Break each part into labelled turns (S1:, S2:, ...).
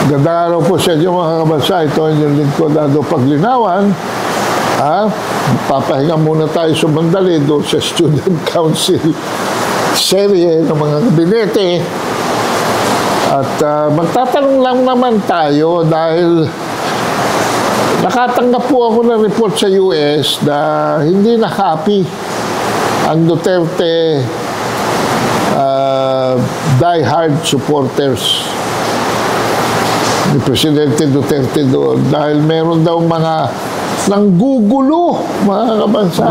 S1: Gandang araw po sa inyo mga kabansa. Ito ang inyong lingkod, Ado Paglinawan. Papahinga muna tayo sa mandali doon sa Student Council serye ng mga kabinete. At magtatanong lang naman tayo dahil nakatanggap po ako ng report sa US na hindi na happy ang Duterte die-hard supporters ni Presidente Duterte doon dahil meron daw mga nanggugulo, mga kabansa,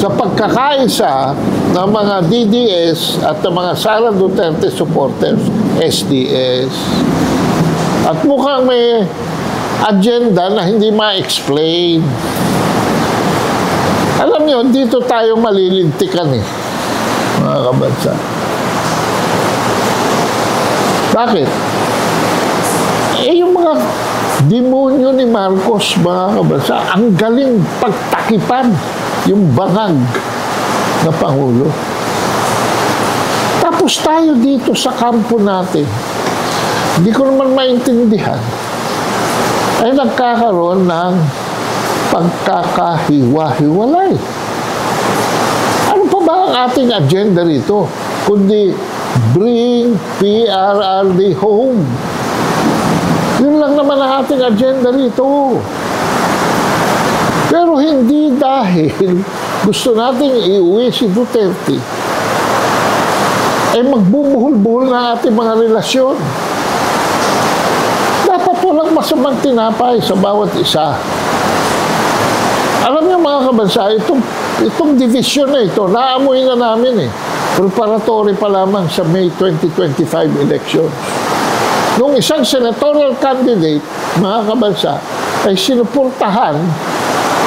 S1: sa pagkakaisa ng mga DDS at ng mga Sara Duterte supporters, SDS. At mukhang may agenda na hindi ma-explain. Alam niyo, dito tayo malilintikan mga kabansa. Bakit? Yung mga demonyo ni Marcos, mga kabansa, ang galing pagtakipan yung bangag na Pangulo. Tapos tayo dito sa kampo natin, hindi ko naman maintindihan, ay nagkakaroon ng pagkakahiwa-hiwalay. Ano pa ba ang ating agenda rito? Kundi bring PRRD home. Yun lang naman ang ating agenda rito. Pero hindi dahil gusto nating iuwi si Duterte, ay magbubuhol-buhol na ating mga relasyon. Dapat walang masamang tinapay sa bawat isa. Alam niyo mga kabansa, itong division na ito, naamoy na namin preparatory pa lamang sa May 2025 elections. Nung isang senatorial candidate, mga kabansa, ay sinuportahan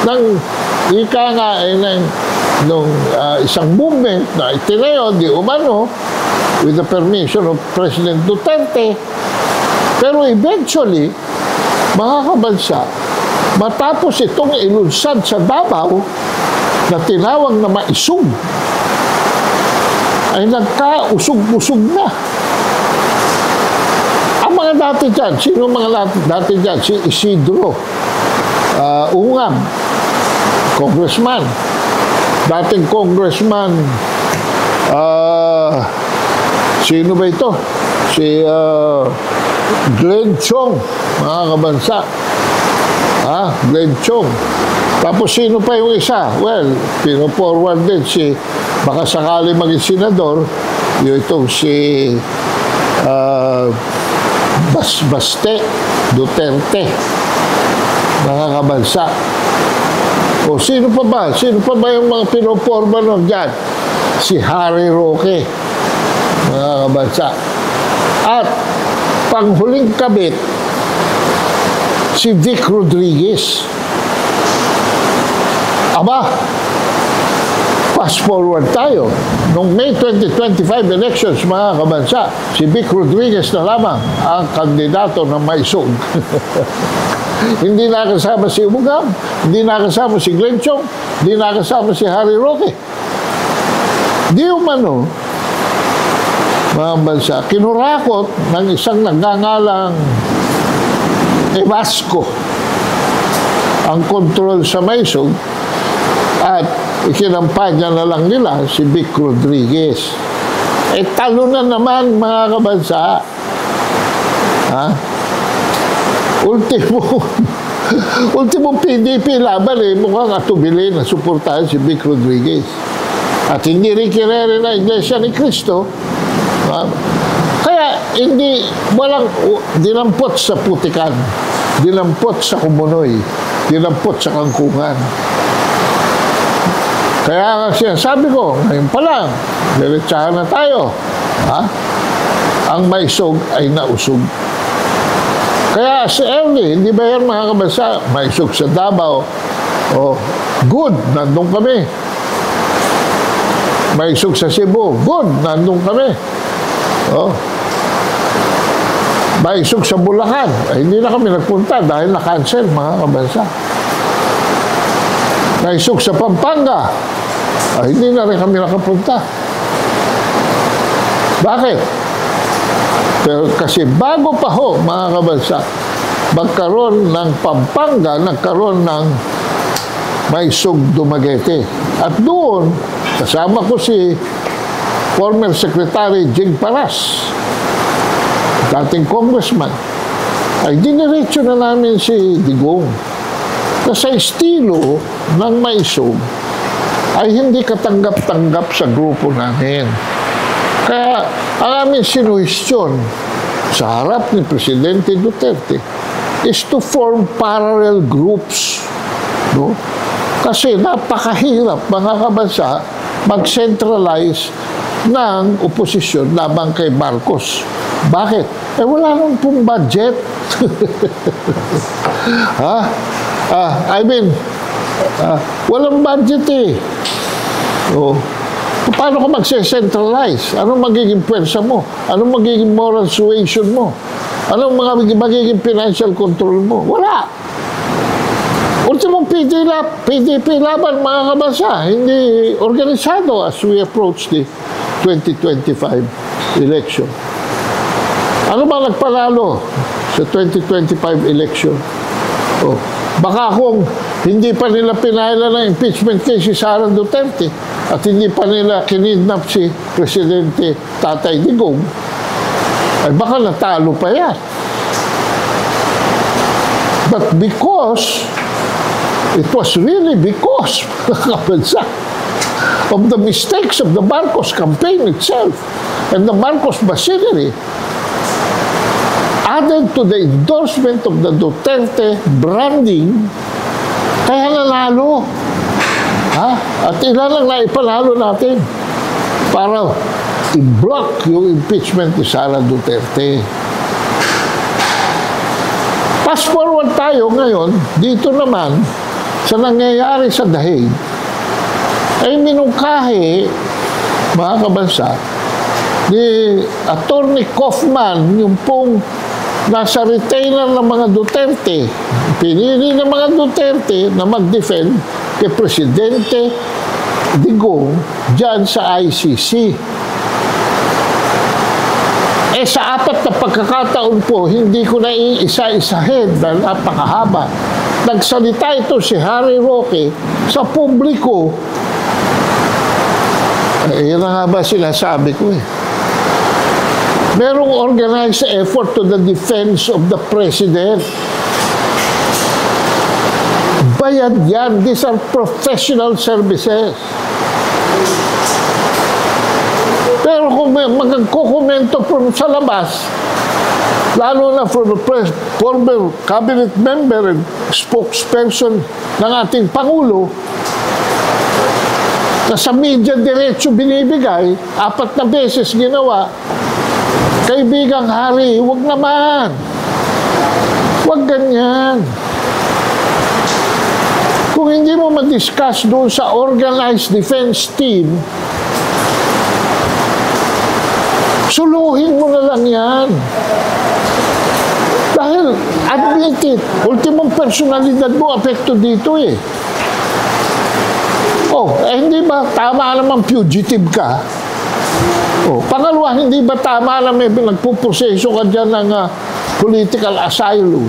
S1: ng isang movement na itinayo di umano with the permission of President Duterte. Pero eventually, mga kabansa, matapos itong ilunsad sa Davao na tinawag na maisog, ay nagkausog-usog na. Ang mga dati dyan, sino mga dati dyan? Si Isidro Ungam, congressman. Dating congressman, sino ba ito? Si Glenn Chong, mga kabansa. Glenn Chong. Tapos sino pa yung isa? Well, pino-forward din si, baka sakali maging senador, yung itong si Baste Duterte, mga kabansa. O sino pa ba? Sino pa ba yung mga pino-forward dyan? Si Harry Roque, mga kabansa. At panghuling kabit, si Vic Rodriguez. Aba, fast forward tayo. Noong May 2025 elections, mga kabansa, si Vic Rodriguez na lamang ang kandidato ng maisog. Hindi nakasama si Ugam, hindi nakasama si Glenn Chong, hindi nakasama si Harry Roque. Di umano, mga kabansa, kinurakot ng isang nagngangalang Evasco ang kontrol sa maisog at ikinampanya na lang nila si Vic Rodriguez. Talo na naman, mga kabansa. Ultimo PDP laban mukhang atubili na suportahan si Vic Rodriguez. At hindi rin kinere na Iglesia ni Cristo. Kaya walang dinampot sa putikan, dinampot sa kumunoy, dinampot sa kangkungan. Kaya sinasabi ko, ngayon pa lang, diretsahan na tayo. Ang maisog ay nausog. Kaya si early, hindi ba yan mga kabansa, maisog sa Davao, good, nandun kami. Maisog sa Cebu, good, nandun kami. Maisog sa Bulacan, hindi na kami nagpunta dahil na-cancel, mga kabansa. Maisog sa Pampanga, hindi na rin kami nakapunta. Bakit? Pero kasi bago pa ho, mga kabansa, magkaroon ng Pampanga, nagkaroon ng Maisog Dumaguete. At doon, kasama ko si former Secretary Jing Paras, dating congressman, ay diniretso na namin si Digong na sa estilo ng Maisog ay hindi katanggap-tanggap sa grupo namin. Kaya ang aming sinuhestyon sa harap ni Presidente Duterte is to form parallel groups. No? Kasi napakahirap, mga kabansa, mag-centralize ng oposisyon labang kay Marcos. Bakit? Wala nang pong budget. Walang budget eh. Oh. Paano ka magse-centralize? Anong magiging pwersa mo? Anong magiging moral suasion mo? Anong magiging financial control mo? Wala. Ultimong PDP laban, mga kabansa, hindi organisado as we approach the 2025 election. Ano ba nagpanalo sa 2025 election? Oh, baka kung hindi pa nila pinahila ng impeachment case si Sara Duterte at hindi pa nila kinidnap si Presidente Tatay Digong, ay baka natalo pa yan. But because it was really because of the mistakes of the Marcos campaign itself and the Marcos machinery added to the endorsement of the Duterte branding, kaya nanalo. At ilan lang naipanalo natin para i-block yung impeachment ni Sara Duterte. Fast forward tayo ngayon, dito naman, sa nangyayari sa Dahig, ay minungkahi, mga kabansa, ni Attorney Kaufman, yung pong nasa retainer ng mga Duterte, pinili ng mga Duterte na mag-defend kay Presidente Digong dyan sa ICC. Sa apat na pagkakataon po, hindi ko na iisa-isahin dahil napakahaba. Nagsalita ito si Harry Roque sa publiko. Yan nga ba sinasabi ko eh. Merong organized effort to the defense of the President. Bayad yan. These are professional services. Pero kung magkukomento from sa labas, lalo na from the former cabinet member and spokesperson ng ating Pangulo, na sa media diretso binibigay, 4 na beses ginawa, kaibigang Harry, huwag naman. Huwag ganyan. Kung hindi mo ma-discuss doon sa organized defense team, suluhin mo na lang yan. Dahil, admit it, ultimong personalidad mo apekto dito eh. Hindi ba tama naman fugitive ka? Pangalawa, hindi ba tama na may nagpuproseso ka dyan ng political asylum?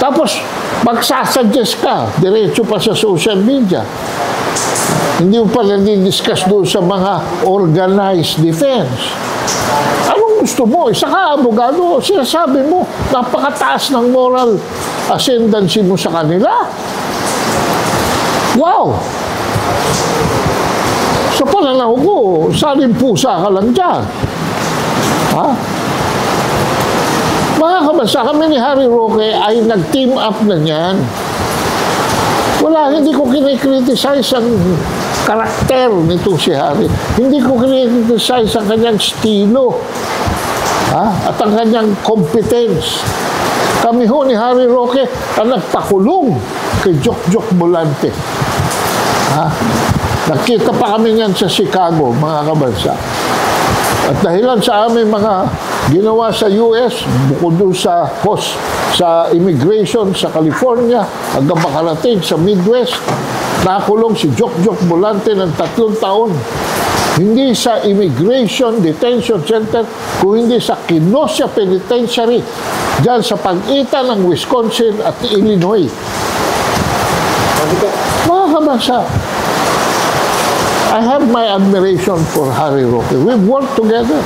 S1: Tapos, magsasuggest ka, diretso pa sa social media. Hindi mo pa nadi-discuss doon sa mga organized defense. Anong gusto mo? Isa ka, abogado, sinasabi mo, napakataas ng moral ascendancy mo sa kanila. Wow! Sa pananaw ko, saling pusa ka lang dyan. Mga kabansa, kami ni Harry Roque ay nag-team up na niyan. Hindi ko kinikriticize ang karakter nito si Harry. Hindi ko kinikriticize ang kanyang estilo. At ang kanyang competence. Kami ho ni Harry Roque ang nagpakulong kay Jok Bolante. Nakita pa kami niyan sa Chicago, mga kabansa. At dahilan sa aming mga ginawa sa US, bukod doon sa immigration sa California, hanggang makarating sa Midwest, nakulong si Jok Bolante ng 3 taon Hindi sa Immigration Detention Center, kung hindi sa Kenosha Penitentiary, dyan sa pagitan ng Wisconsin at Illinois. Mga kabansa, I have my admiration for Harry Roque. We've worked together.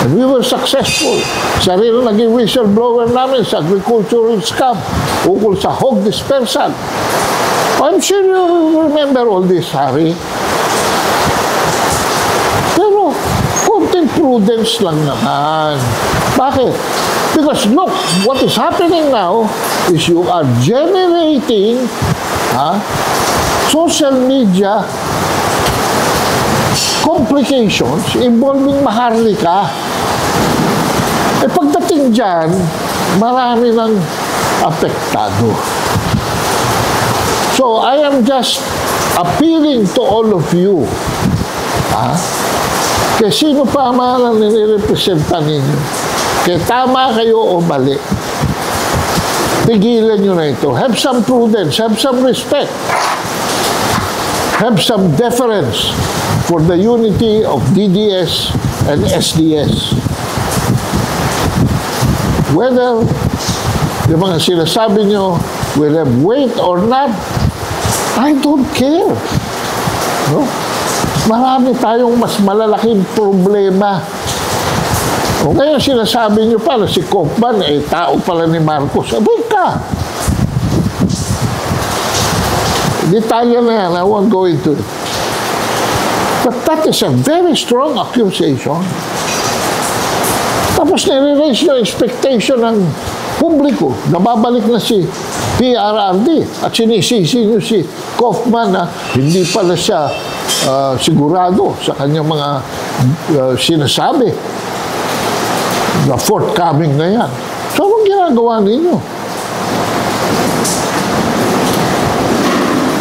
S1: And we were successful. Siya rin ang naging whistleblower namin sa agricultural scam ukol sa hog dispersal. I'm sure you remember all this, Harry. Pero, konting prudence lang naman. Bakit? Because look, what is happening now is you are generating social media complications involving Maharlika. Eh pagdating dyan, marami ng apektado. So I am just appealing to all of you. Kaya sino pa ang ninirepresenta ninyo? Kaya tama kayo o mali. Tigilan nyo na ito. Have some prudence, have some respect. Have some deference for the unity of DDS and SDS. Whether yung mga sinasabi nyo will have weight or not, I don't care. No? Marami tayong mas malalaking problema. O kaya sinasabi nyo pala si Kaufman, tao pala ni Marcos. Abay ka! Detalye na yan, I won't go into it. But that is a very strong accusation. Tapos nire-raise yung expectation ng publiko. Nababalik na si PRRD at sinisisi nyo si Kaufman na hindi pala siya sigurado sa kanyang mga sinasabi na forthcoming na yan. So, anong ginagawa ninyo?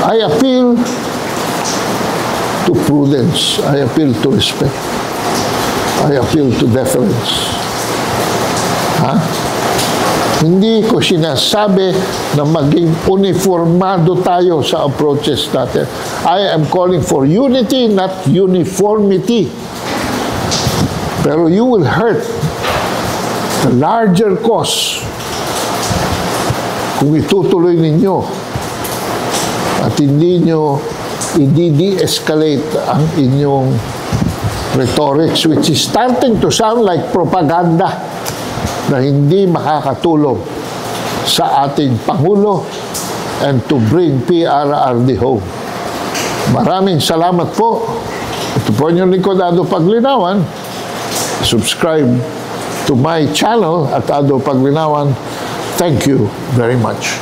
S1: I appeal to prudence. I appeal to respect. I appeal to deference. Hindi ko sinasabi na maging uniformado tayo sa approaches natin. I am calling for unity, not uniformity. Pero you will hurt the larger cause kung itutuloy ninyo at hindi nyo i-de-escalate ang inyong rhetorics, which is starting to sound like propaganda na hindi makakatulong sa ating Pangulo and to bring PRRD home. Maraming salamat po. Ito po yung lingkod, Ado Paglinawan. Subscribe to my channel at Ado Paglinawan. Thank you very much.